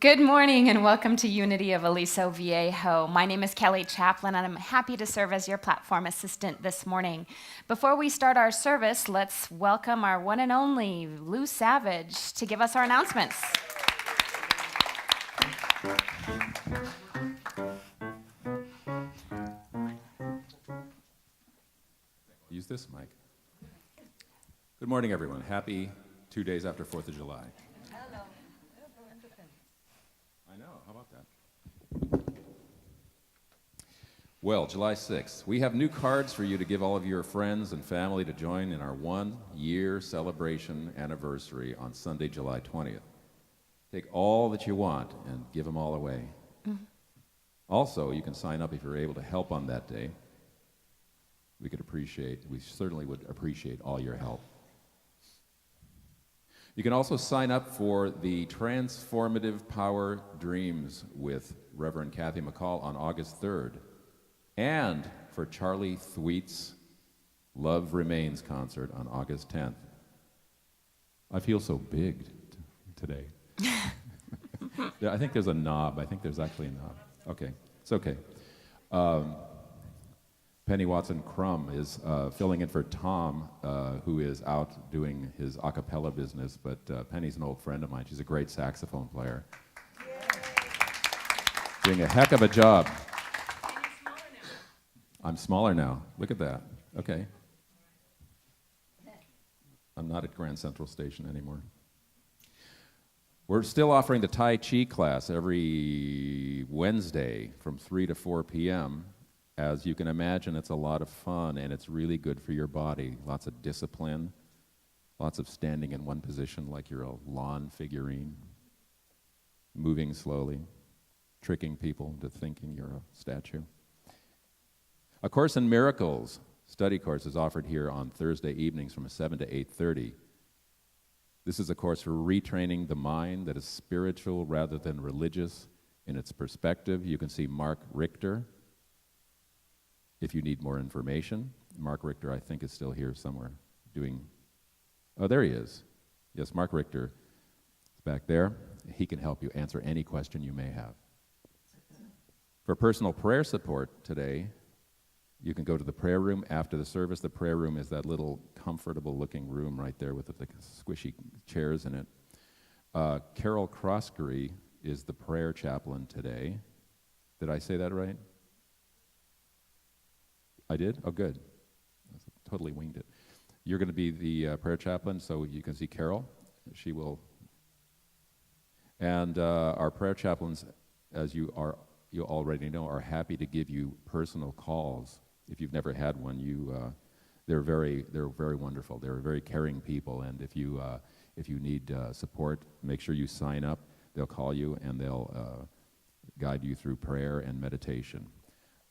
Good morning and welcome to Unity of Aliso, Viejo. My name is Kelly Chaplin and I'm happy to serve as your platform assistant this morning. Before we start our service, let's welcome our one and only Lou Savage to give us our announcements. Use this mic. Good morning, everyone. Happy 2 days after 4th of July. Hello. I know, how about that? Well, July 6th, we have new cards for you to give all of your friends and family to join in our 1-year celebration anniversary on Sunday, July 20th. Take all that you want and give them all away. Mm-hmm. Also, you can sign up if you're able to help on that day. We certainly would appreciate all your help. You can also sign up for the Transformative Power Dreams with Reverend Kathy McCall on August 3rd, and for Charlie Thweet's Love Remains concert on August 10th. I feel so big today. Yeah, I think there's a knob. I think there's actually a knob. Okay, it's okay. Penny Watson Crum is filling in for Tom, who is out doing his a cappella business, but Penny's an old friend of mine. She's a great saxophone player. Doing a heck of a job. I'm smaller now. Look at that. Okay. I'm not at Grand Central Station anymore. We're still offering the Tai Chi class every Wednesday from 3 to 4 p.m., As you can imagine, it's a lot of fun, and it's really good for your body. Lots of discipline, lots of standing in one position like you're a lawn figurine, moving slowly, tricking people into thinking you're a statue. A Course in Miracles study course is offered here on Thursday evenings from 7 to 8:30. This is a course for retraining the mind that is spiritual rather than religious in its perspective. You can see Mark Richter if you need more information. Mark Richter, I think, is still here somewhere doing... Oh, there he is. Yes, Mark Richter is back there. He can help you answer any question you may have. For personal prayer support today, you can go to the prayer room after the service. The prayer room is that little comfortable-looking room right there with the squishy chairs in it. Carol Croskery is the prayer chaplain today. Did I say that right? I did? Oh, good. Totally winged it. You're going to be the prayer chaplain, so you can see Carol. She will. And our prayer chaplains, as you already know, are happy to give you personal calls. If you've never had one, they're very wonderful. They're very caring people, and if you need support, make sure you sign up. They'll call you and they'll guide you through prayer and meditation.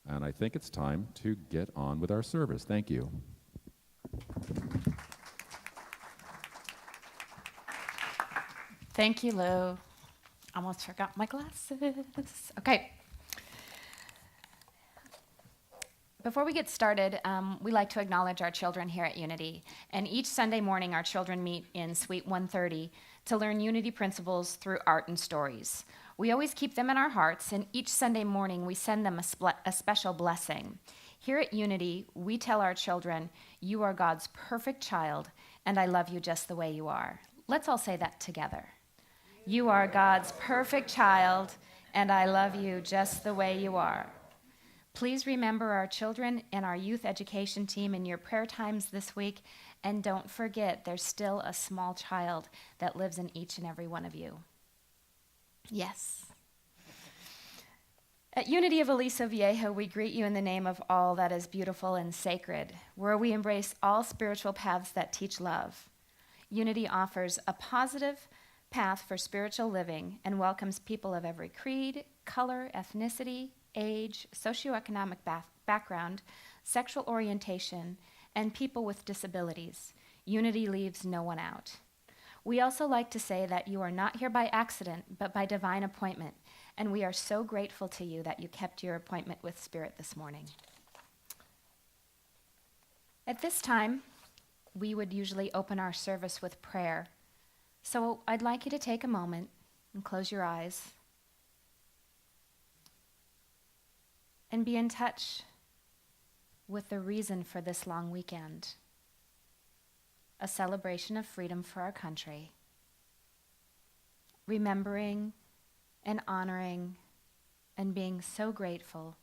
And I think it's time to get on with our service. Thank you. Thank you, Lou. Almost forgot my glasses. Okay. Before we get started, we like to acknowledge our children here at Unity. And each Sunday morning, our children meet in Suite 130 to learn Unity principles through art and stories. We always keep them in our hearts, and each Sunday morning we send them a special blessing. Here at Unity, we tell our children, "You are God's perfect child, and I love you just the way you are." Let's all say that together. You are God's perfect child, and I love you just the way you are. Please remember our children and our youth education team in your prayer times this week, and don't forget there's still a small child that lives in each and every one of you. Yes. At Unity of Aliso Viejo, we greet you in the name of all that is beautiful and sacred, where we embrace all spiritual paths that teach love. Unity offers a positive path for spiritual living and welcomes people of every creed, color, ethnicity, age, socioeconomic background, sexual orientation, and people with disabilities. Unity leaves no one out. We also like to say that you are not here by accident, but by divine appointment, and we are so grateful to you that you kept your appointment with Spirit this morning. At this time, we would usually open our service with prayer. So I'd like you to take a moment and close your eyes and be in touch with the reason for this long weekend, a celebration of freedom for our country, remembering and honoring and being so grateful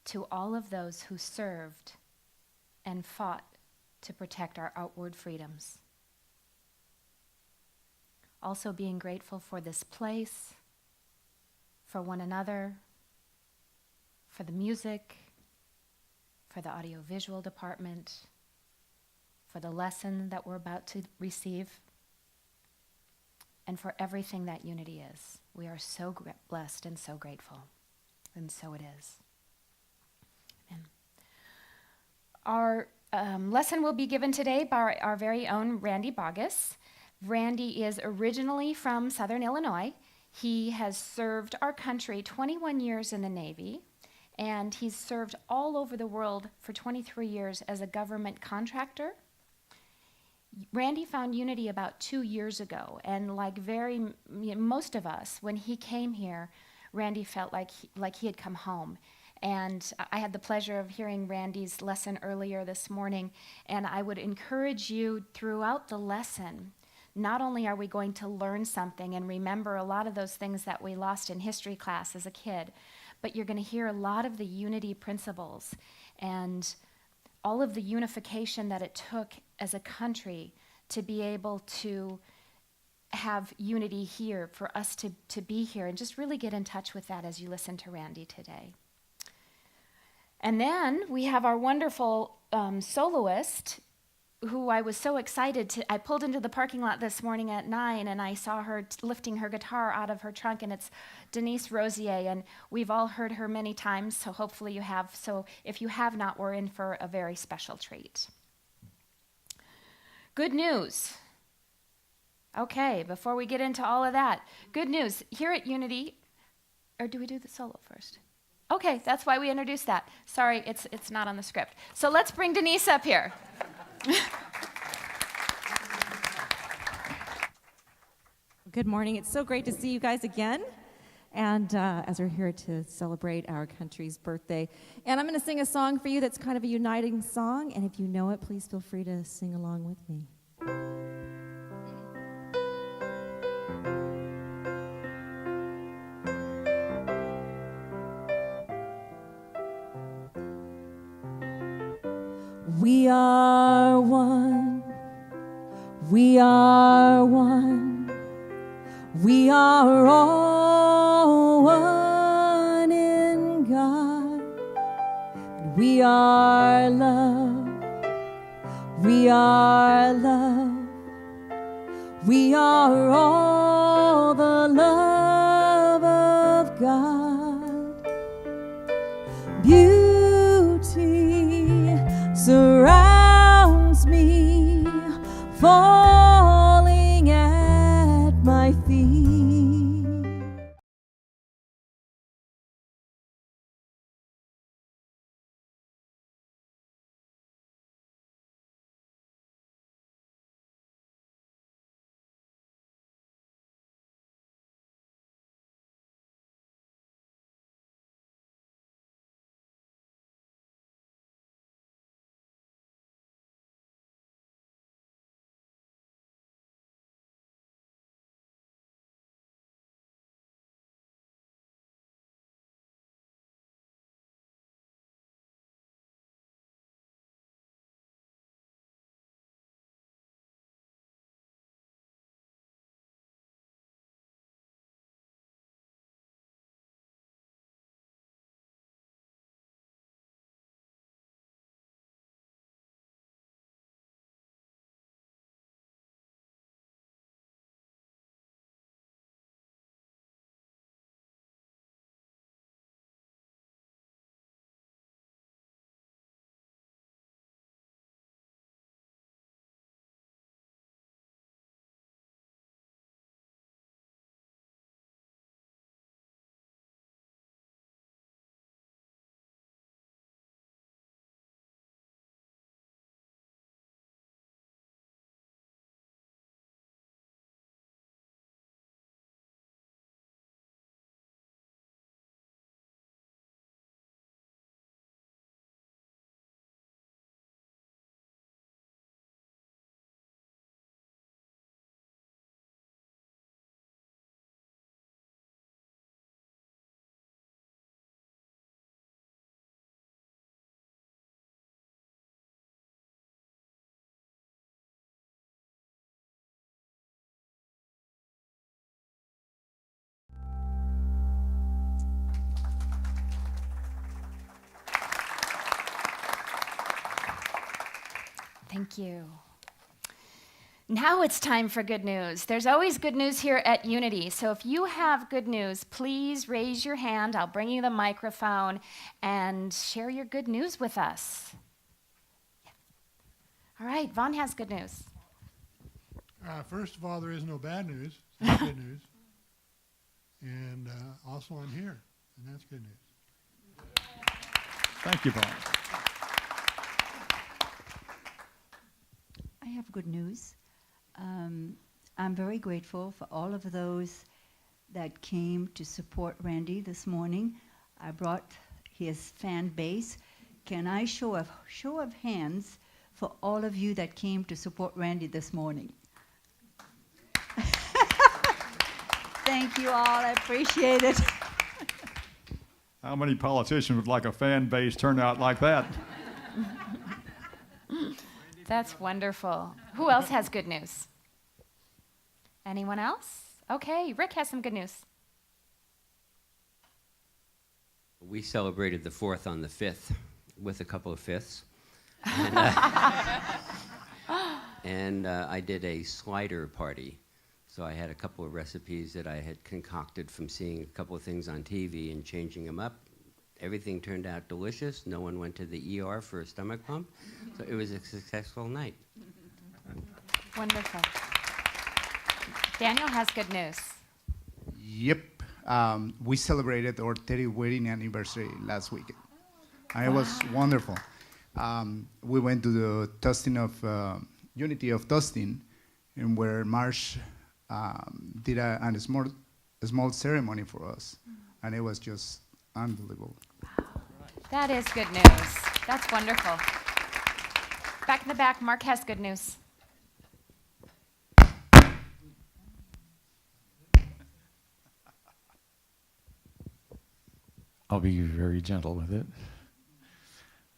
to all of those who served and fought to protect our outward freedoms. Also being grateful for this place, for one another, for the music, for the audiovisual department, for the lesson that we're about to receive, and for everything that unity is. We are so blessed and so grateful, and so it is. Amen. Our lesson will be given today by our very own Randy Bogus. Randy is originally from Southern Illinois. He has served our country 21 years in the Navy, and he's served all over the world for 23 years as a government contractor. Randy found unity about 2 years ago, and like most of us, when he came here, Randy felt like he had come home. And I had the pleasure of hearing Randy's lesson earlier this morning, and I would encourage you throughout the lesson, not only are we going to learn something and remember a lot of those things that we lost in history class as a kid, but you're going to hear a lot of the unity principles and all of the unification that it took as a country to be able to have unity here, for us to be here, and just really get in touch with that as you listen to Randy today. And then we have our wonderful soloist, who I was so excited to. I pulled into the parking lot this morning at 9, and I saw her lifting her guitar out of her trunk, and it's Denise Rosier, and we've all heard her many times, so hopefully you have. So if you have not, we're in for a very special treat. Good news. Okay, before we get into all of that, good news. Here at Unity, or do we do the solo first? Okay, that's why we introduced that. Sorry, it's not on the script. So let's bring Denise up here. Good morning. It's so great to see you guys again. And as we're here to celebrate our country's birthday. And I'm going to sing a song for you that's kind of a uniting song. And if you know it, please feel free to sing along with me. We are one. We are one. We are all one in God. We are love. We are love. We are all the love of God. Beauty surrounds me, falling at my feet. Thank you. Now it's time for good news. There's always good news here at Unity. So if you have good news, please raise your hand. I'll bring you the microphone and share your good news with us. All right, Vaughn has good news. First of all, there is no bad news. It's good news. And also I'm here, and that's good news. Thank you, Vaughn. I have good news. I'm very grateful for all of those that came to support Randy this morning. I brought his fan base. Can I show of hands for all of you that came to support Randy this morning? Thank you all. I appreciate it. How many politicians would like a fan base turnout like that? That's wonderful. Who else has good news? Anyone else? Okay, Rick has some good news. We celebrated the 4th on the 5th with a couple of fifths. And I did a slider party. So I had a couple of recipes that I had concocted from seeing a couple of things on TV and changing them up. Everything turned out delicious. No one went to the ER for a stomach pump. So it was a successful night. Wonderful. Daniel has good news. Yep. We celebrated our 30th wedding anniversary last week. And it was wonderful. We went to the Tustin of Unity of Tustin, and where Marsh did a small ceremony for us. And it was just unbelievable. That is good news. That's wonderful. Back in the back, Mark has good news. I'll be very gentle with it.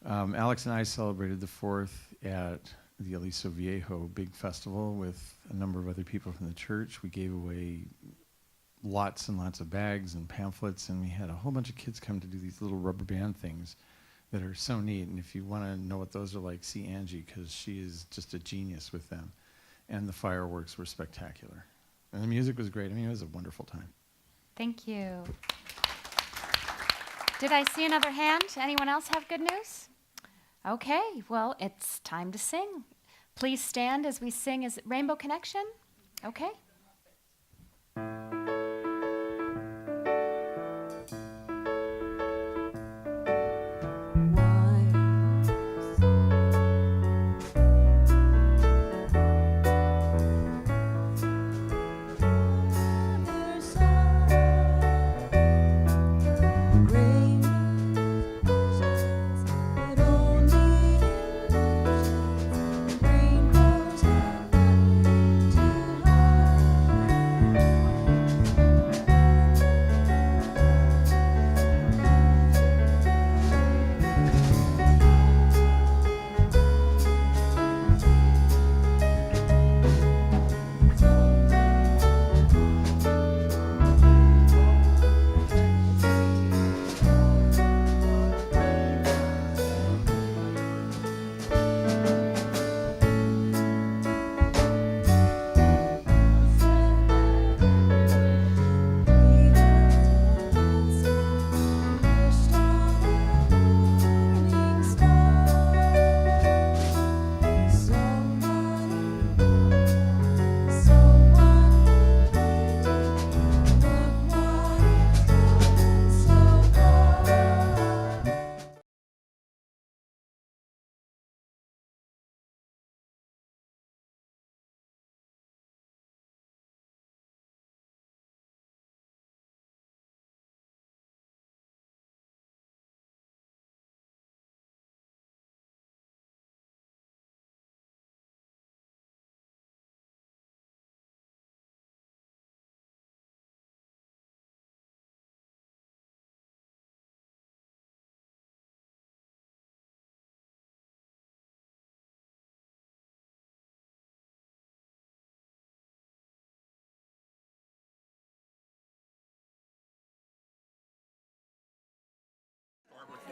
Alex and I celebrated the 4th at the Aliso Viejo big festival with a number of other people from the church. We gave away lots and lots of bags and pamphlets, and we had a whole bunch of kids come to do these little rubber band things that are so neat. And if you want to know what those are like, see Angie, because she is just a genius with them. And the fireworks were spectacular. And the music was great. I mean, it was a wonderful time. Thank you. Did I see another hand? Anyone else have good news? Okay, well, it's time to sing. Please stand as we sing. Is it Rainbow Connection? Okay.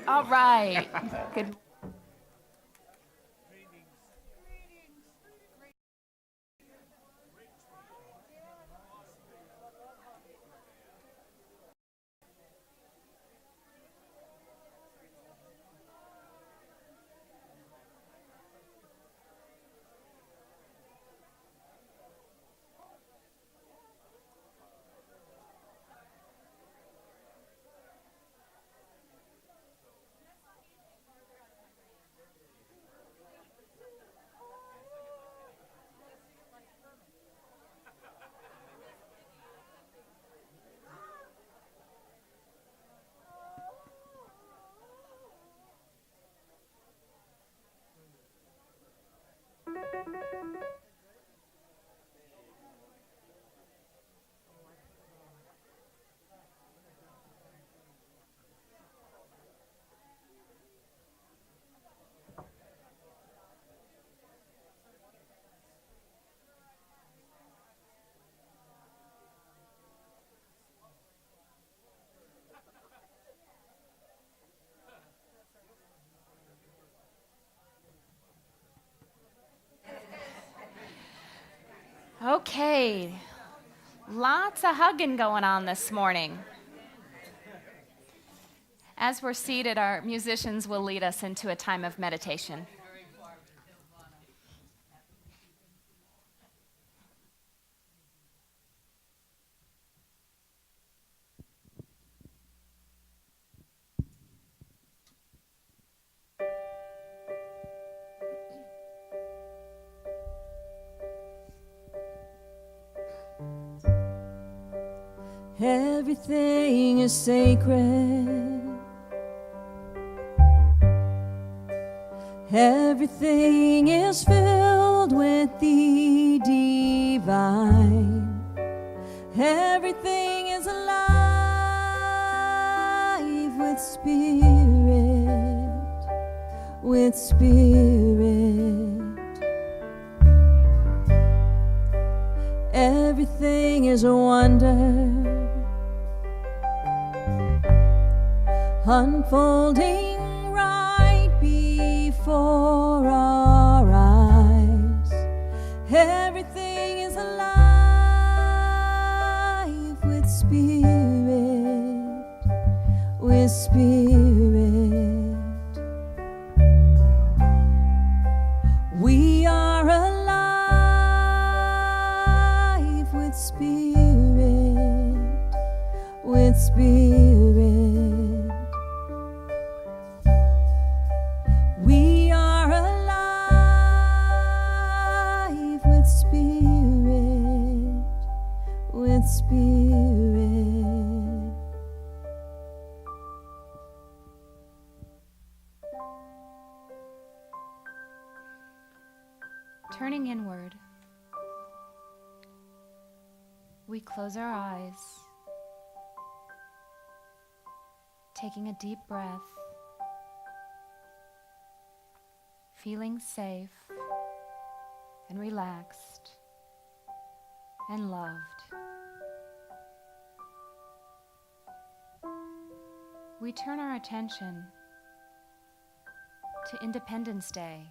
All right. Good. Okay, lots of hugging going on this morning. As we're seated, our musicians will lead us into a time of meditation. Everything is sacred. Everything is filled with the divine. Everything is alive with spirit, with spirit. Everything is a wonder, unfolding right before our eyes. Everything is alive with spirit, with spirit. We are alive with spirit, with spirit. We are alive with spirit, with spirit. Turning inward, we close our eyes, taking a deep breath, feeling safe and relaxed and loved. We turn our attention to Independence Day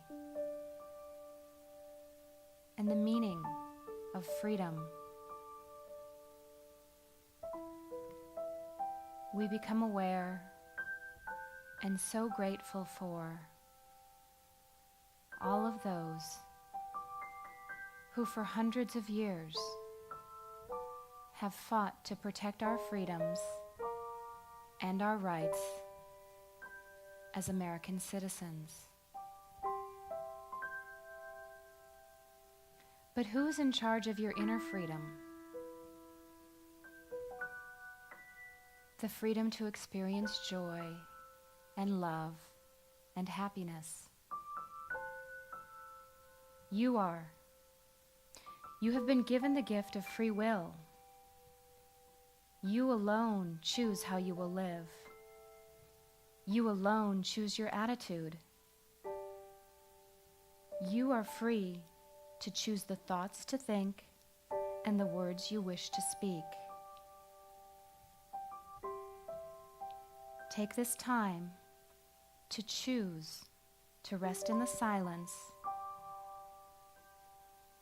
and the meaning of freedom. We become aware and so grateful for all of those who for hundreds of years have fought to protect our freedoms and our rights as American citizens. But who's in charge of your inner freedom? The freedom to experience joy and love and happiness. You are. You have been given the gift of free will. You alone choose how you will live. You alone choose your attitude. You are free to choose the thoughts to think and the words you wish to speak. Take this time to choose to rest in the silence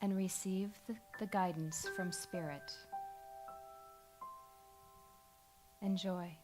and receive the guidance from Spirit. Enjoy.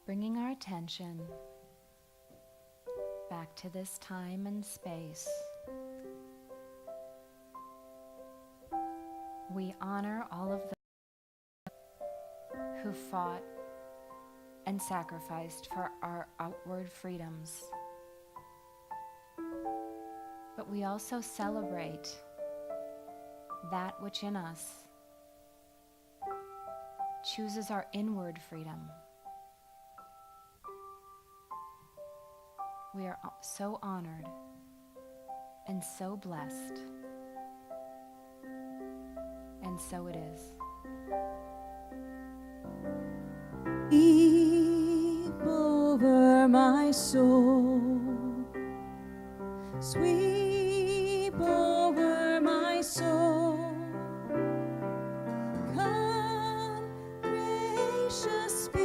Bringing our attention back to this time and space. We honor all of those who fought and sacrificed for our outward freedoms. But we also celebrate that which in us chooses our inward freedom. We are so honored and so blessed. And so it is. Sweep over my soul. Sweep over my soul. Come, gracious Spirit,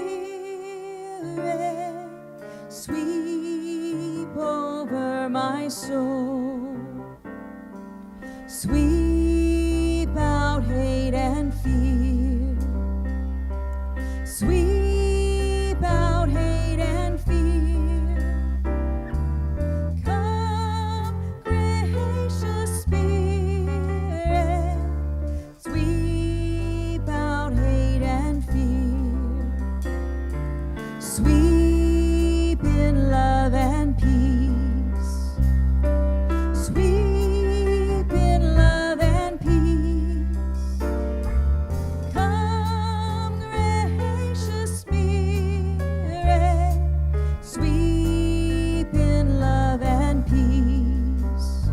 sweep over my soul. Sweep out hate and fear. Sweep out hate and fear. Come, gracious Spirit, sweep out hate and fear. Sweep in love and peace. Sweep in love and peace. Come, gracious Spirit, sweep in love and peace.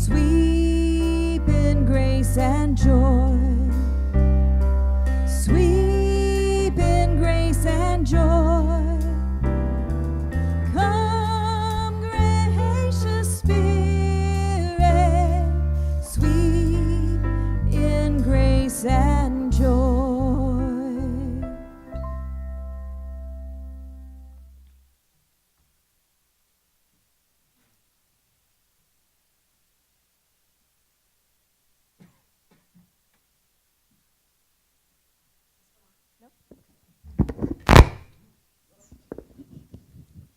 Sweep in grace and joy. Sweep in grace and joy. Come, gracious Spirit, sweep in grace and joy.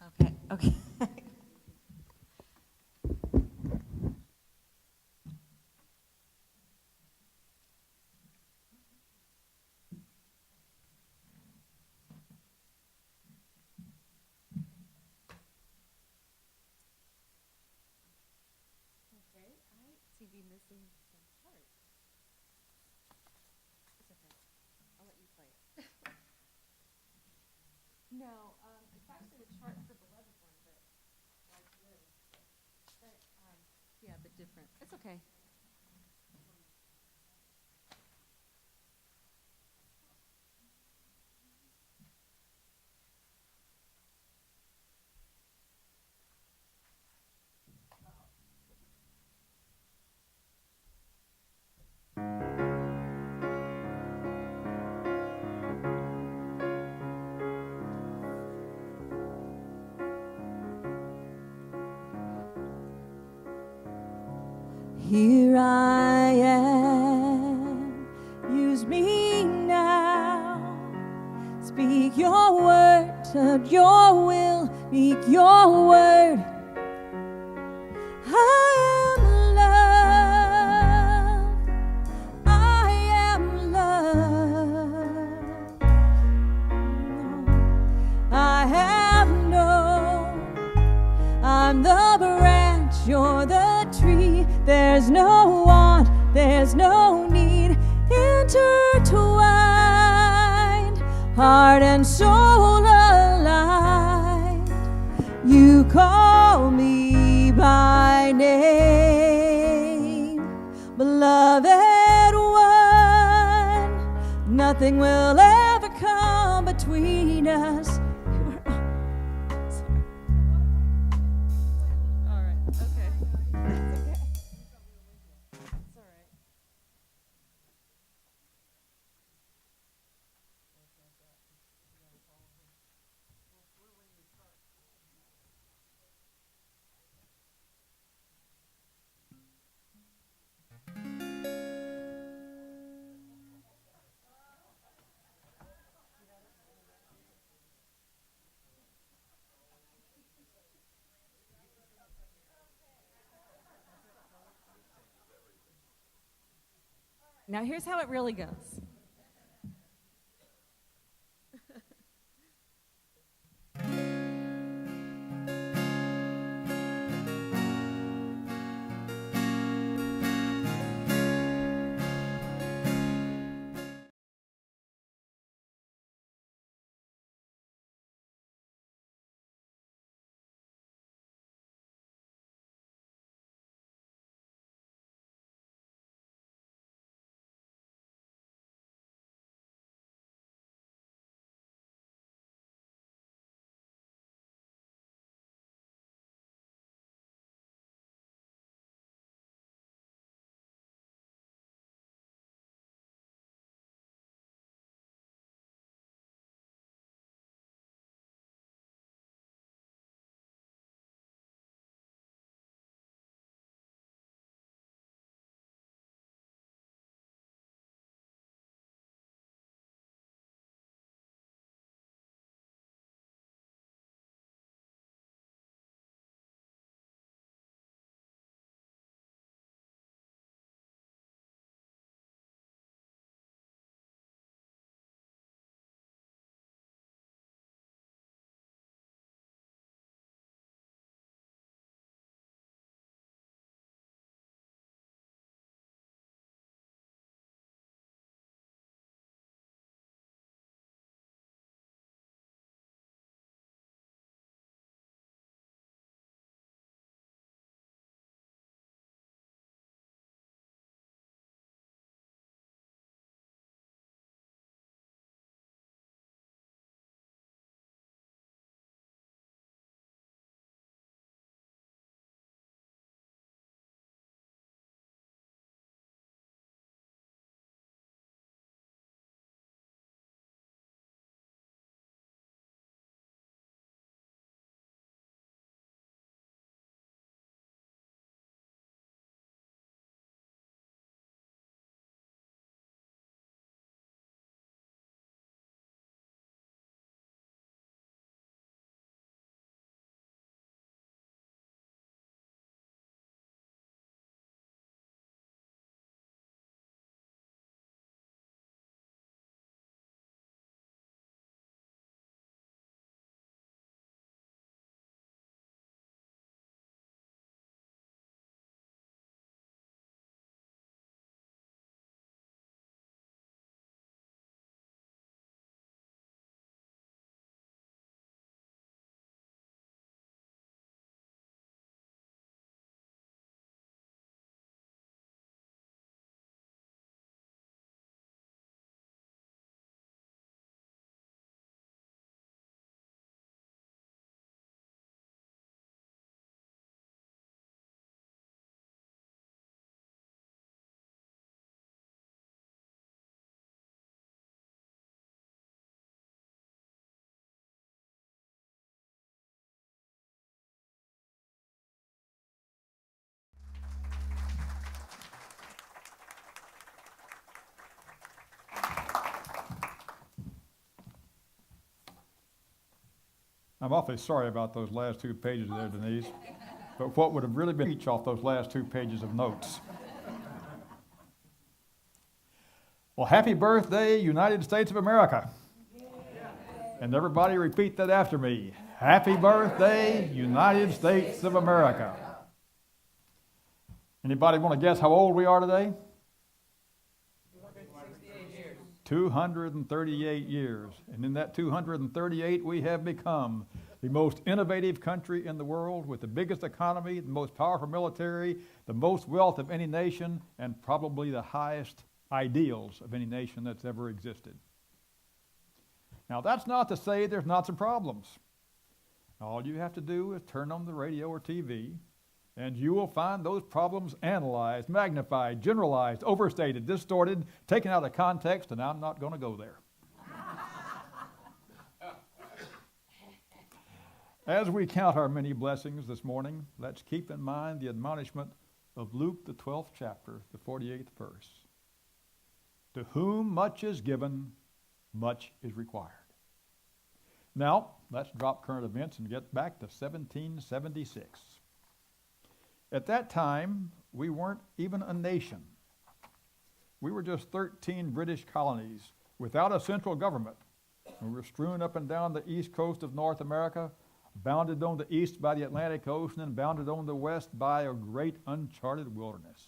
Okay, okay. seem to be missing some parts. It's okay. I'll let you play it. No, it's actually the chart for the 11th one, but like this. But, yeah, but different. It's okay. Here I am, use me now. Speak your word, of your will, speak your word. I am love, I am love. I have known, I'm the branch, you're the tree. There's no want, there's no need, intertwined, heart and soul aligned. You call me by name, beloved one. Nothing will ever come between us. Now here's how it really goes. I'm awfully sorry about those last 2 pages there, Denise. But what would have really been each off those last 2 pages of notes? Well, happy birthday, United States of America. And everybody repeat that after me. Happy birthday, United States of America. Anybody want to guess how old we are today? 238 years. And in that 238, we have become the most innovative country in the world with the biggest economy, the most powerful military, the most wealth of any nation, and probably the highest ideals of any nation that's ever existed. Now, that's not to say there's not some problems. All you have to do is turn on the radio or TV, and you will find those problems analyzed, magnified, generalized, overstated, distorted, taken out of context, and I'm not going to go there. As we count our many blessings this morning, let's keep in mind the admonishment of Luke, the 12th chapter, the 48th verse. To whom much is given, much is required. Now, let's drop current events and get back to 1776. At that time, we weren't even a nation. We were just 13 British colonies without a central government. We were strewn up and down the east coast of North America, bounded on the east by the Atlantic Ocean and bounded on the west by a great uncharted wilderness.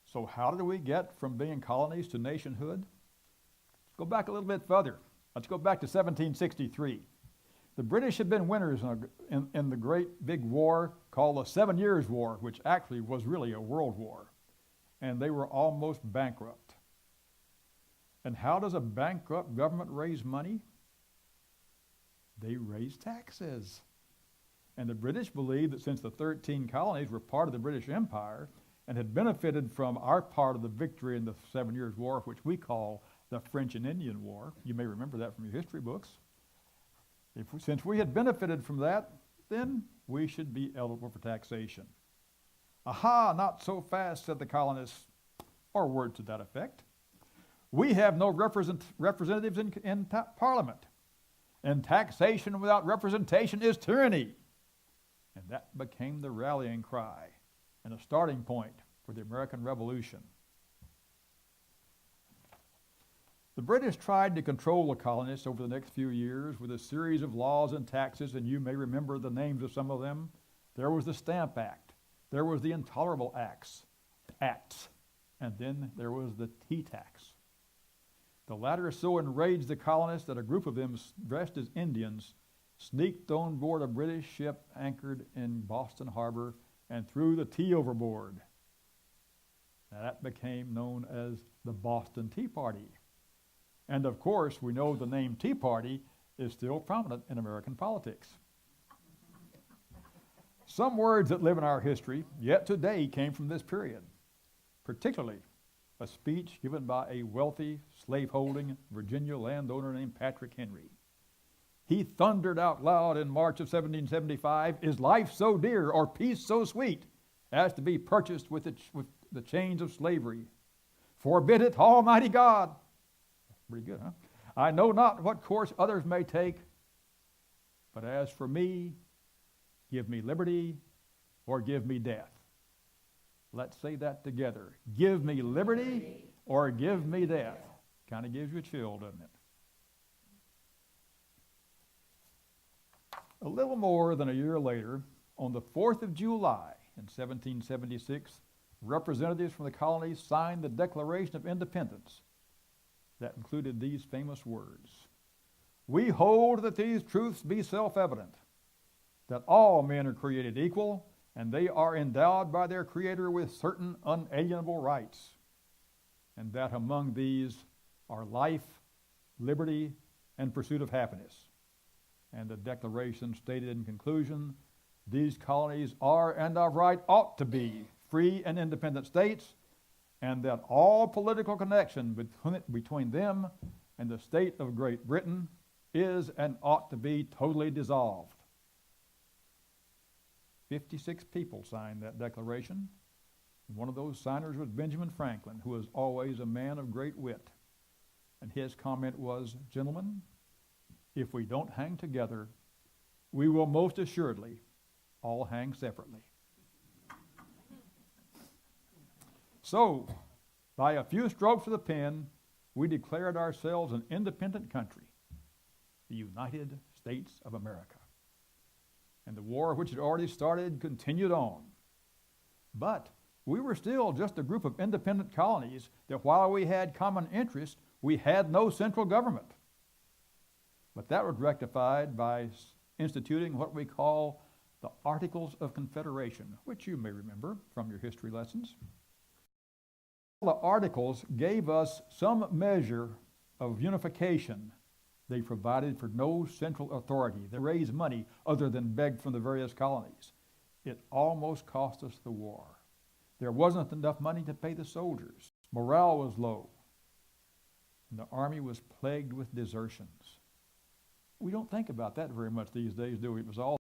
So how did we get from being colonies to nationhood? Let's go back a little bit further. Let's go back to 1763. The British had been winners in the great big war called the 7 Years' War, which actually was really a world war. And they were almost bankrupt. And how does a bankrupt government raise money? They raise taxes. And the British believed that since the 13 colonies were part of the British Empire and had benefited from our part of the victory in the 7 Years' War, which we call the French and Indian War, you may remember that from your history books. Since we had benefited from that, then we should be eligible for taxation. Aha, not so fast, said the colonists, or words to that effect. We have no representatives in Parliament, and taxation without representation is tyranny. And that became the rallying cry and a starting point for the American Revolution. The British tried to control the colonists over the next few years with a series of laws and taxes, and you may remember the names of some of them. There was the Stamp Act. There was the Intolerable Acts, and then there was the tea tax. The latter so enraged the colonists that a group of them, dressed as Indians, sneaked on board a British ship anchored in Boston Harbor and threw the tea overboard. Now, that became known as the Boston Tea Party. And of course, we know the name Tea Party is still prominent in American politics. Some words that live in our history yet today came from this period, particularly a speech given by a wealthy, slaveholding Virginia landowner named Patrick Henry. He thundered out loud in March of 1775, "Is life so dear or peace so sweet as to be purchased with the chains of slavery? Forbid it, Almighty God." Pretty good, huh? "I know not what course others may take, but as for me, give me liberty or give me death." Let's say that together. Give me liberty or give me death. Kind of gives you a chill, doesn't it? A little more than a year later, on the 4th of July in 1776, representatives from the colonies signed the Declaration of Independence that included these famous words: "We hold that these truths be self-evident, that all men are created equal, and they are endowed by their Creator with certain unalienable rights, and that among these are life, liberty, and pursuit of happiness." And the Declaration stated in conclusion, "These colonies are and of right ought to be free and independent states, and that all political connection between them and the state of Great Britain is and ought to be totally dissolved." 56 people signed that declaration. One of those signers was Benjamin Franklin, who was always a man of great wit. And his comment was, "Gentlemen, if we don't hang together, we will most assuredly all hang separately." So, by a few strokes of the pen, we declared ourselves an independent country, the United States of America. And the war, which had already started, continued on. But we were still just a group of independent colonies that, while we had common interests, we had no central government. But that was rectified by instituting what we call the Articles of Confederation, which you may remember from your history lessons. The Articles gave us some measure of unification. They provided for no central authority. They raised money other than begged from the various colonies. It almost cost us the war. There wasn't enough money to pay the soldiers. Morale was low. And the army was plagued with desertions. We don't think about that very much these days, do we? It was all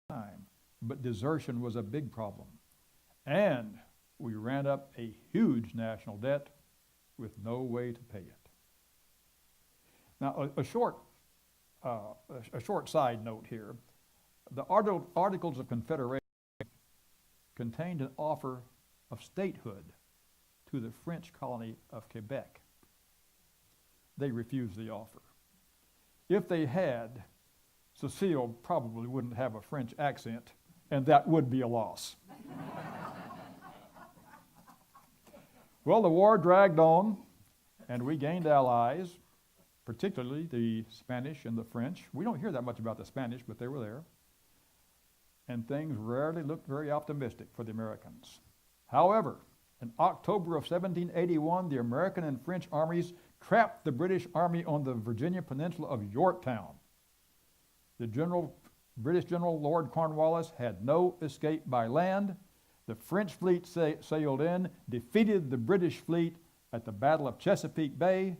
the time. But desertion was a big problem. And we ran up a huge national debt with no way to pay it. Now, a short side note here. The Articles of Confederation contained an offer of statehood to the French colony of Quebec. They refused the offer. If they had, Cecile probably wouldn't have a French accent, and that would be a loss. Well, the war dragged on, and we gained allies, particularly the Spanish and the French. We don't hear that much about the Spanish, but they were there. And things rarely looked very optimistic for the Americans. However, in October of 1781, the American and French armies trapped the British army on the Virginia peninsula of Yorktown. The British General Lord Cornwallis had no escape by land. The French fleet sailed in, defeated the British fleet at the Battle of Chesapeake Bay,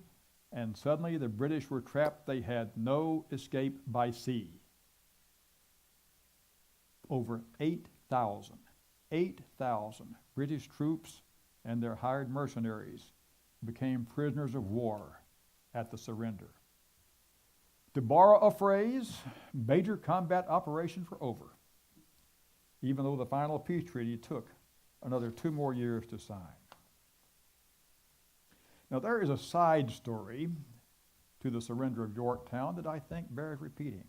and suddenly the British were trapped. They had no escape by sea. Over 8,000 British troops and their hired mercenaries became prisoners of war at the surrender. To borrow a phrase, major combat operations were over, even though the final peace treaty took another 2 more years to sign. Now, there is a side story to the surrender of Yorktown that I think bears repeating.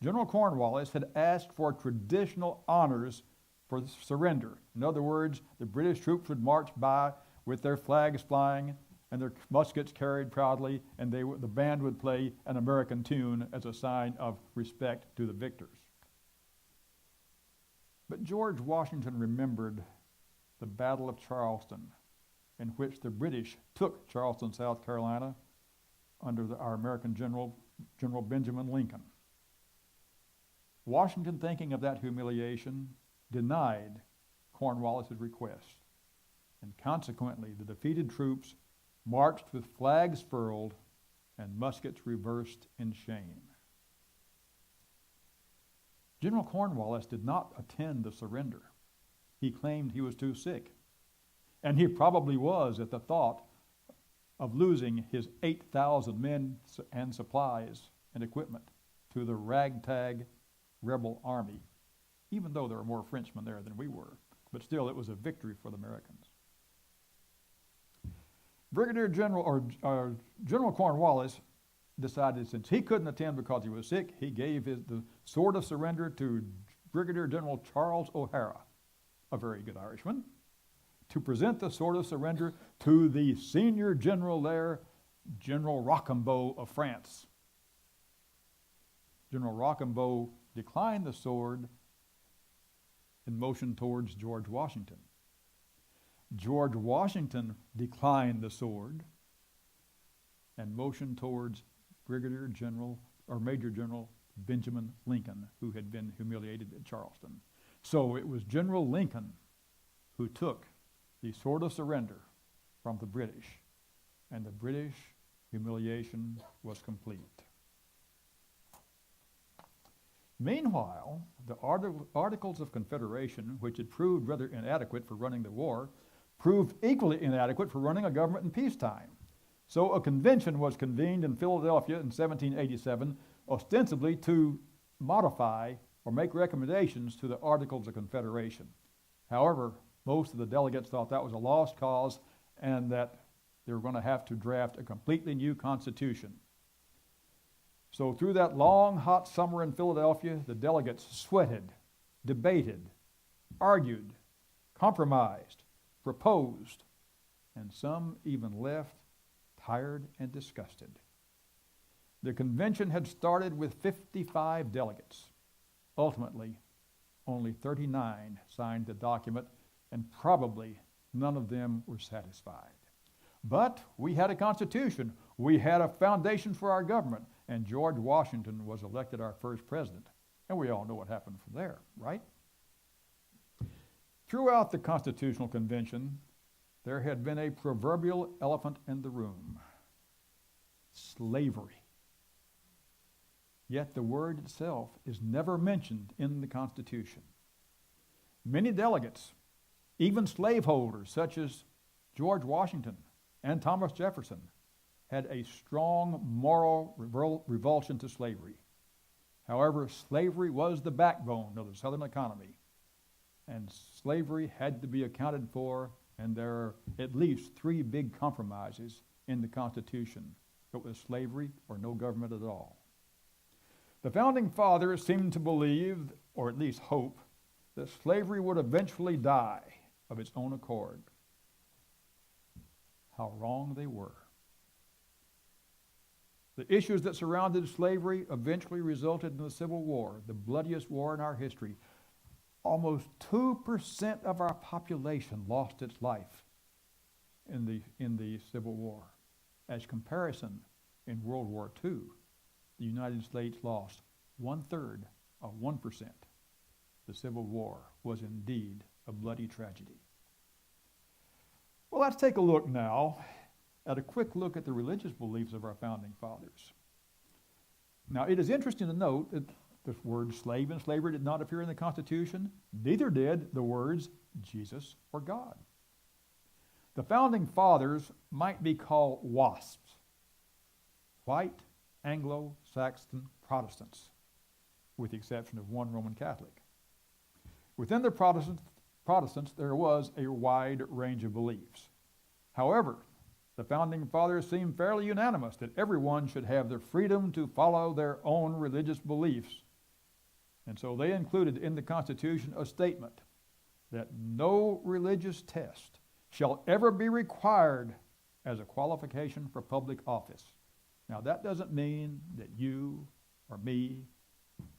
General Cornwallis had asked for traditional honors for the surrender. In other words, the British troops would march by with their flags flying and their muskets carried proudly, and the band would play an American tune as a sign of respect to the victors. But George Washington remembered the Battle of Charleston, in which the British took Charleston, South Carolina, under our American General Benjamin Lincoln. Washington, thinking of that humiliation, denied Cornwallis's request, and consequently the defeated troops marched with flags furled and muskets reversed in shame. General Cornwallis did not attend the surrender. He claimed he was too sick, and he probably was at the thought of losing his 8,000 men and supplies and equipment to the ragtag rebel army, even though there were more Frenchmen there than we were. But still, it was a victory for the Americans. General Cornwallis decided, since he couldn't attend because he was sick, he gave the sword of surrender to Brigadier General Charles O'Hara, a very good Irishman, to present the sword of surrender to the senior general there, General Rochambeau of France. General Rochambeau declined the sword and motioned towards George Washington. George Washington declined the sword and motioned towards Brigadier General or Major General Benjamin Lincoln, who had been humiliated at Charleston. So it was General Lincoln who took the sword of surrender from the British, and the British humiliation was complete. Meanwhile, the Articles of Confederation, which had proved rather inadequate for running the war, proved equally inadequate for running a government in peacetime. So a convention was convened in Philadelphia in 1787, ostensibly to modify or make recommendations to the Articles of Confederation. However, most of the delegates thought that was a lost cause and that they were going to have to draft a completely new constitution. So through that long, hot summer in Philadelphia, the delegates sweated, debated, argued, compromised, proposed, and some even left tired and disgusted. The convention had started with 55 delegates. Ultimately, only 39 signed the document, and probably none of them were satisfied. But we had a constitution, we had a foundation for our government, and George Washington was elected our first president. And we all know what happened from there, right? Throughout the Constitutional Convention, there had been a proverbial elephant in the room: slavery. Yet the word itself is never mentioned in the Constitution. Many delegates, even slaveholders such as George Washington and Thomas Jefferson, had a strong moral revulsion to slavery. However, slavery was the backbone of the Southern economy, and slavery had to be accounted for, and there are at least 3 big compromises in the Constitution. It was slavery or no government at all. The Founding Fathers seemed to believe, or at least hope, that slavery would eventually die of its own accord. How wrong they were. The issues that surrounded slavery eventually resulted in the Civil War, the bloodiest war in our history. Almost 2% of our population lost its life in the Civil War. As comparison, in World War II, the United States lost 1/3 of 1%. The Civil War was indeed a bloody tragedy. Well, let's take a look now at a quick look at the religious beliefs of our Founding Fathers. Now, it is interesting to note that the word slave and slavery did not appear in the Constitution. Neither did the words Jesus or God. The Founding Fathers might be called WASPs, White Anglo-Saxon Protestants, with the exception of one Roman Catholic. Within the Protestants, there was a wide range of beliefs. However, the Founding Fathers seemed fairly unanimous that everyone should have the freedom to follow their own religious beliefs. And so they included in the Constitution a statement that no religious test shall ever be required as a qualification for public office. Now, that doesn't mean that you or me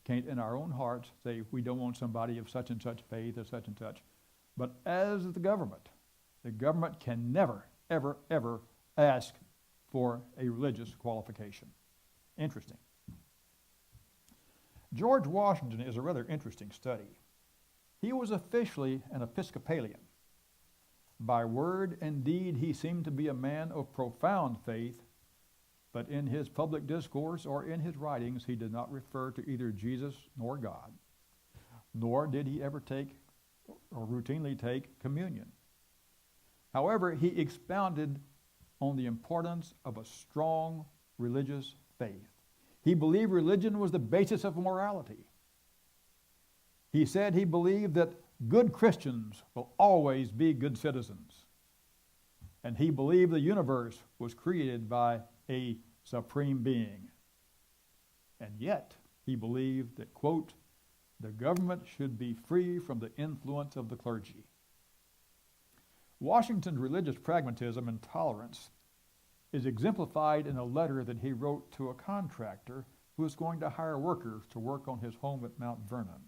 can't in our own hearts say we don't want somebody of such and such faith or such and such. But as the government can never, ever, ever ask for a religious qualification. Interesting. George Washington is a rather interesting study. He was officially an Episcopalian. By word and deed, he seemed to be a man of profound faith, but in his public discourse or in his writings, he did not refer to either Jesus nor God, nor did he ever take or routinely take communion. However, he expounded on the importance of a strong religious faith. He believed religion was the basis of morality. He said he believed that good Christians will always be good citizens. And he believed the universe was created by a supreme being. And yet, he believed that, quote, the government should be free from the influence of the clergy. Washington's religious pragmatism and tolerance is exemplified in a letter that he wrote to a contractor who was going to hire workers to work on his home at Mount Vernon.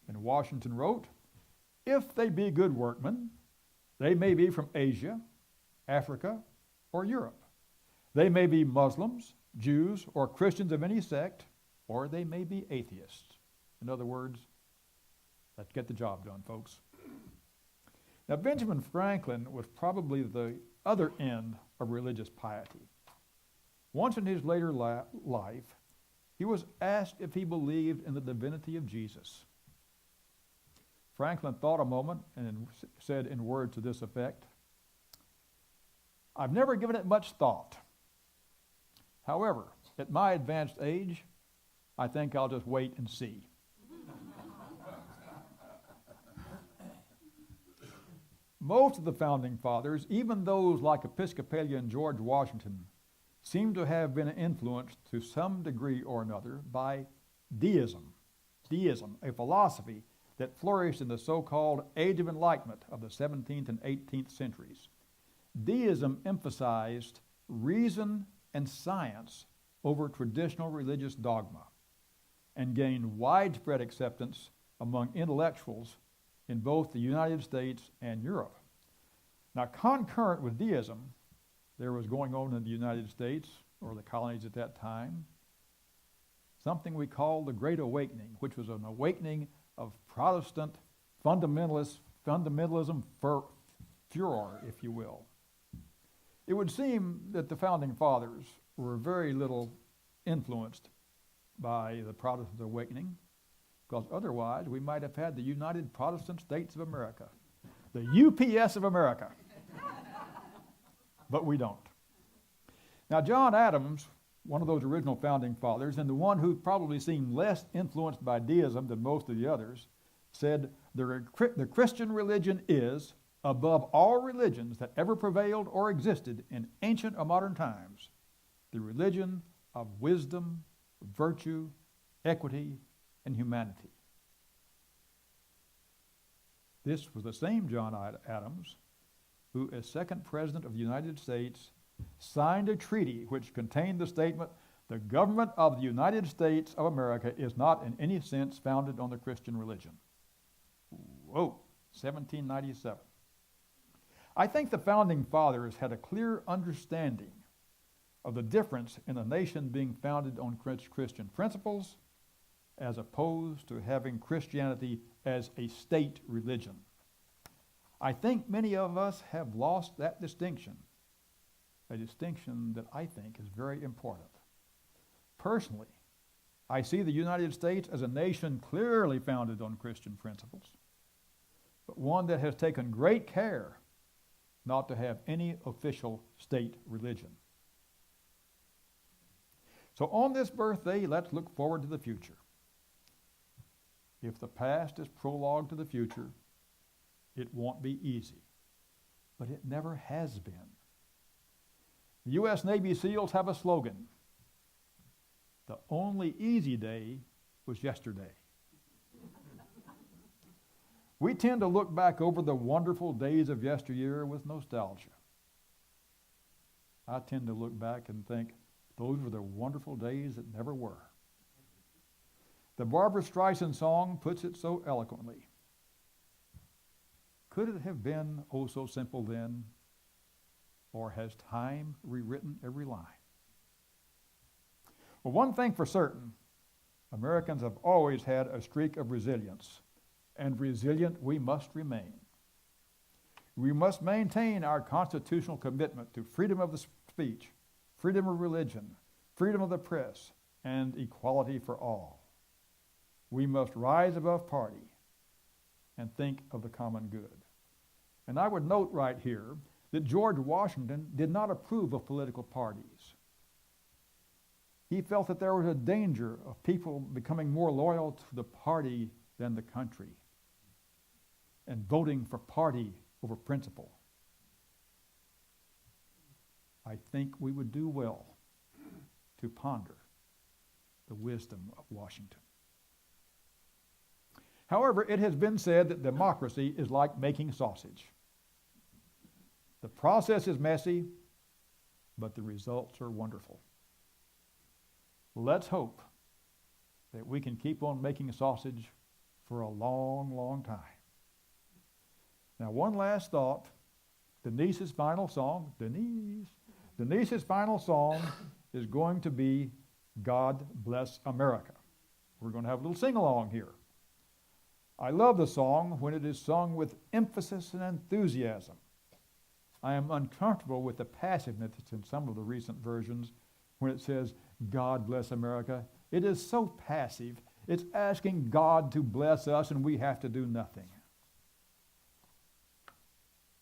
And Washington wrote, if they be good workmen, they may be from Asia, Africa, or Europe. They may be Muslims, Jews, or Christians of any sect, or they may be atheists. In other words, let's get the job done, folks. Now, Benjamin Franklin was probably the other end of religious piety. Once in his later life, he was asked if he believed in the divinity of Jesus. Franklin thought a moment and said in words to this effect, I've never given it much thought. However, at my advanced age, I think I'll just wait and see. Most of the Founding Fathers, even those like Episcopalian George Washington, seem to have been influenced to some degree or another by deism. Deism, a philosophy that flourished in the so-called Age of Enlightenment of the 17th and 18th centuries. Deism emphasized reason and science over traditional religious dogma and gained widespread acceptance among intellectuals in both the United States and Europe. Now, concurrent with deism, there was going on in the United States, or the colonies at that time, something we call the Great Awakening, which was an awakening of Protestant fundamentalism furor, if you will. It would seem that the Founding Fathers were very little influenced by the Protestant awakening, because otherwise we might have had the United Protestant States of America, the UPS of America. But we don't. Now, John Adams, one of those original Founding Fathers, and the one who probably seemed less influenced by deism than most of the others, said, the Christian religion is, above all religions that ever prevailed or existed in ancient or modern times, the religion of wisdom, virtue, equity, and humanity. This was the same John Adams who, as second president of the United States, signed a treaty which contained the statement, "The government of the United States of America is not in any sense founded on the Christian religion." Whoa, 1797. I think the founding fathers had a clear understanding of the difference in a nation being founded on Christian principles as opposed to having Christianity as a state religion. I think many of us have lost that distinction, a distinction that I think is very important. Personally, I see the United States as a nation clearly founded on Christian principles, but one that has taken great care not to have any official state religion. So on this birthday, let's look forward to the future. If the past is prologue to the future, it won't be easy, but it never has been. The U.S. Navy SEALs have a slogan: "The only easy day was yesterday." We tend to look back over the wonderful days of yesteryear with nostalgia. I tend to look back and think, those were the wonderful days that never were. The Barbra Streisand song puts it so eloquently. Could it have been oh so simple then, or has time rewritten every line? Well, one thing for certain, Americans have always had a streak of resilience, and resilient we must remain. We must maintain our constitutional commitment to freedom of the speech, freedom of religion, freedom of the press, and equality for all. We must rise above party and think of the common good. And I would note right here that George Washington did not approve of political parties. He felt that there was a danger of people becoming more loyal to the party than the country and voting for party over principle. I think we would do well to ponder the wisdom of Washington. However, it has been said that democracy is like making sausage. The process is messy, but the results are wonderful. Let's hope that we can keep on making sausage for a long, long time. Now, one last thought. Denise's final song is going to be God Bless America. We're going to have a little sing-along here. I love the song when it is sung with emphasis and enthusiasm. I am uncomfortable with the passiveness in some of the recent versions when it says, God bless America. It is so passive. It's asking God to bless us and we have to do nothing.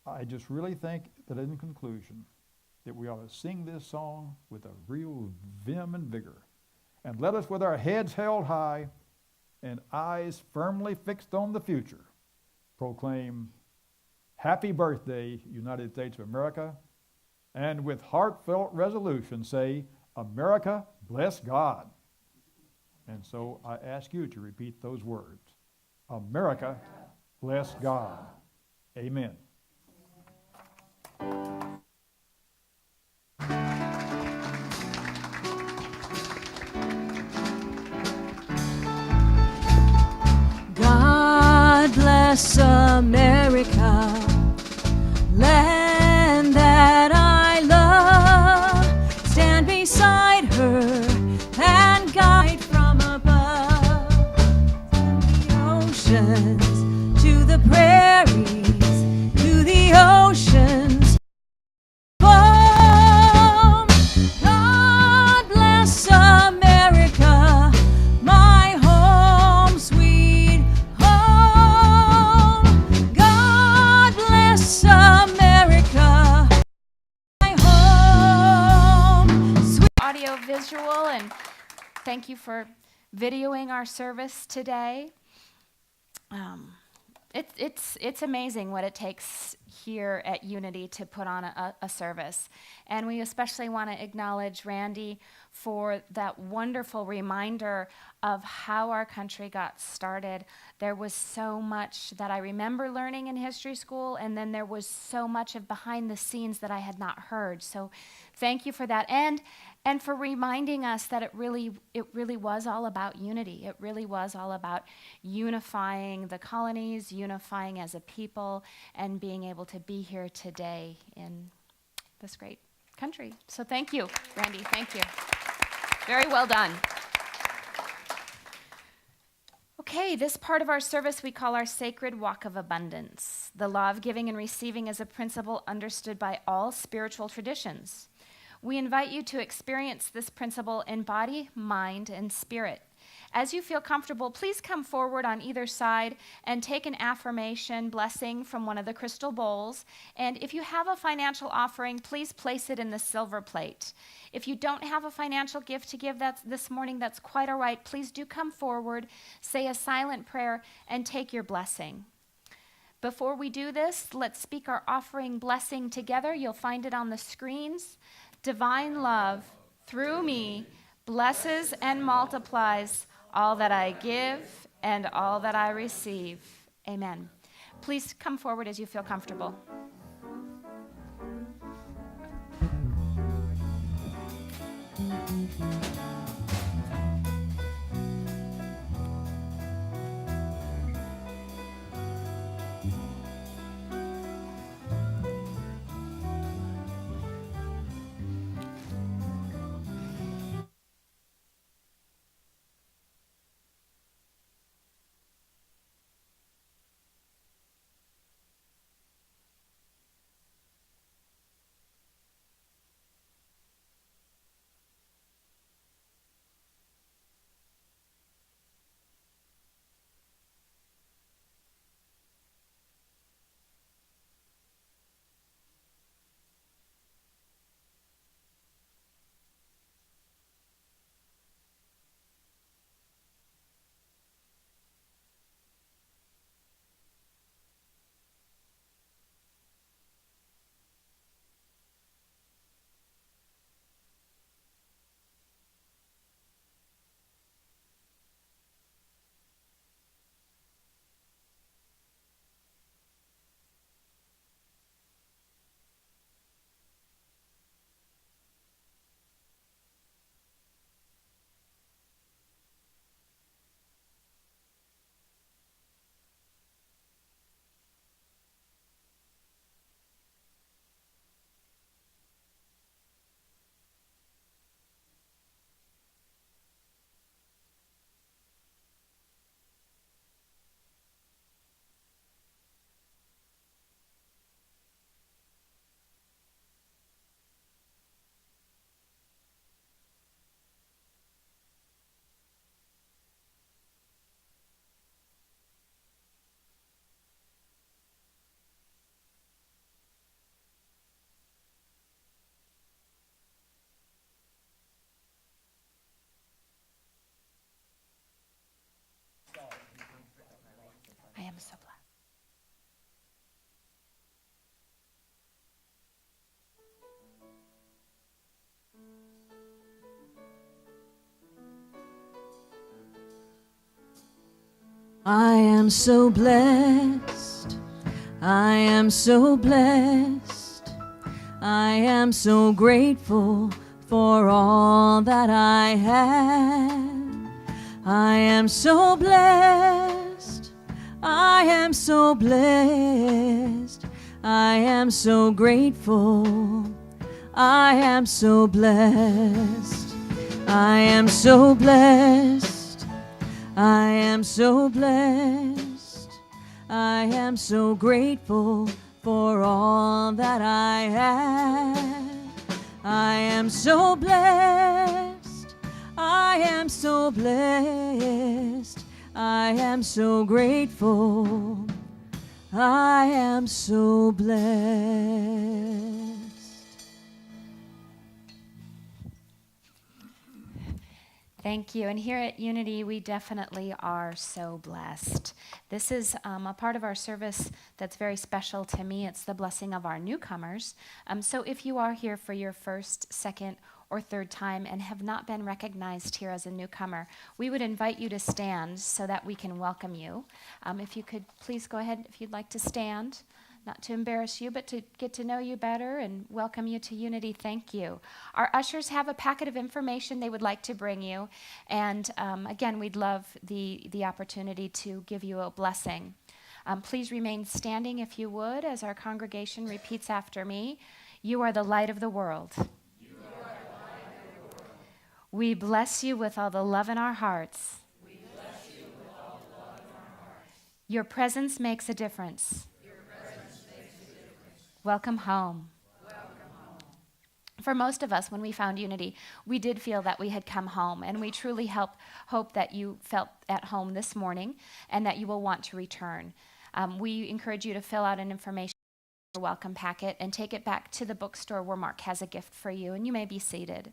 I just really think that in conclusion, that we ought to sing this song with a real vim and vigor. And let us, with our heads held high and eyes firmly fixed on the future, proclaim, Happy birthday, United States of America, and with heartfelt resolution say, America, bless God. And so I ask you to repeat those words. America, bless God. Amen. God bless America, land that I love. Stand beside her and guide from above. From the oceans to the prairies, to the oceans. Home. God bless America, my home, sweet home. God bless America, my home, sweet. Audio visual, and thank you for videoing our service today. It's amazing what it takes here at Unity to put on a service. And we especially want to acknowledge Randy for that wonderful reminder of how our country got started. There was so much that I remember learning in history school, and then there was so much of behind the scenes that I had not heard. So thank you for that. And for reminding us that it really was all about unity. It really was all about unifying the colonies, unifying as a people, and being able to be here today in this great country. So thank you, Randy. Thank you. Very well done. Okay, this part of our service we call our sacred walk of abundance. The law of giving and receiving is a principle understood by all spiritual traditions. We invite you to experience this principle in body, mind, and spirit. As you feel comfortable, please come forward on either side and take an affirmation blessing from one of the crystal bowls. And if you have a financial offering, please place it in the silver plate. If you don't have a financial gift to give this morning, that's quite all right. Please do come forward, say a silent prayer, and take your blessing. Before we do this, let's speak our offering blessing together. You'll find it on the screens. Divine love, through me, blesses and multiplies all that I give and all that I receive. Amen. Please come forward as you feel comfortable. I am so blessed. I am so blessed. I am so blessed. I am so grateful for all that I have. I am so blessed. I am so blessed. I am so grateful. I am so blessed. I am so blessed. I am so blessed. I am so grateful for all that I have. I am so blessed. I am so blessed. I am so grateful. I am so blessed. Thank you. And here at Unity, we definitely are so blessed. This is a part of our service that's very special to me. It's the blessing of our newcomers. So if you are here for your first, second, or third time and have not been recognized here as a newcomer, we would invite you to stand so that we can welcome you. If you could please go ahead if you'd like to stand. Not to embarrass you, but to get to know you better and welcome you to Unity. Thank you. Our ushers have a packet of information they would like to bring you. And again, we'd love the opportunity to give you a blessing. Please remain standing if you would as our congregation repeats after me. You are the light of the world. You are the light of the world. We bless you with all the love in our hearts. We bless you with all the love in our hearts. Your presence makes a difference. Welcome home. Welcome home. For most of us, when we found Unity, we did feel that we had come home, and we truly hope that you felt at home this morning and that you will want to return. We encourage you to fill out an information welcome packet and take it back to the bookstore where Mark has a gift for you, and you may be seated.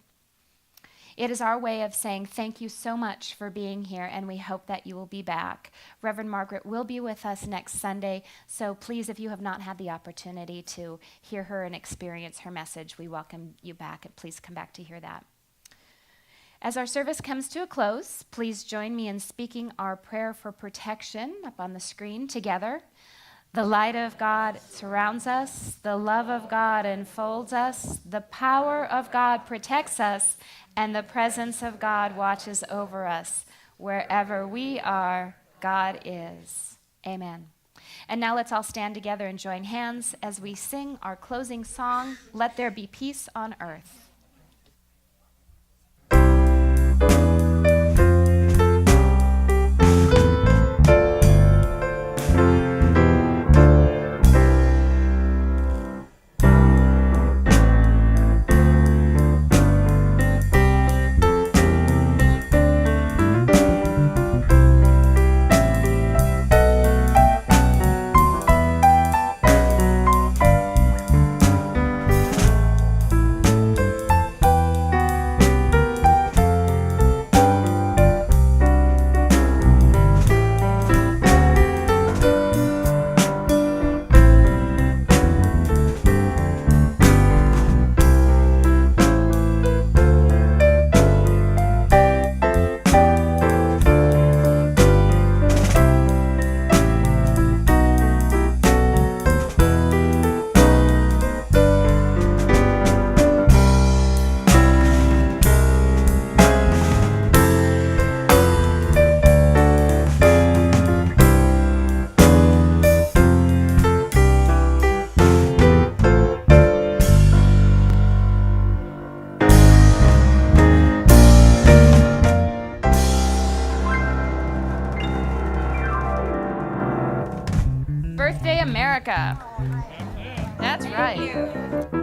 It is our way of saying thank you so much for being here, and we hope that you will be back. Reverend Margaret will be with us next Sunday, so please, if you have not had the opportunity to hear her and experience her message, we welcome you back, and please come back to hear that. As our service comes to a close, please join me in speaking our prayer for protection up on the screen together. The light of God surrounds us, the love of God enfolds us, the power of God protects us, and the presence of God watches over us. Wherever we are, God is. Amen. And now let's all stand together and join hands as we sing our closing song, Let There Be Peace on Earth. Birthday America. That's right.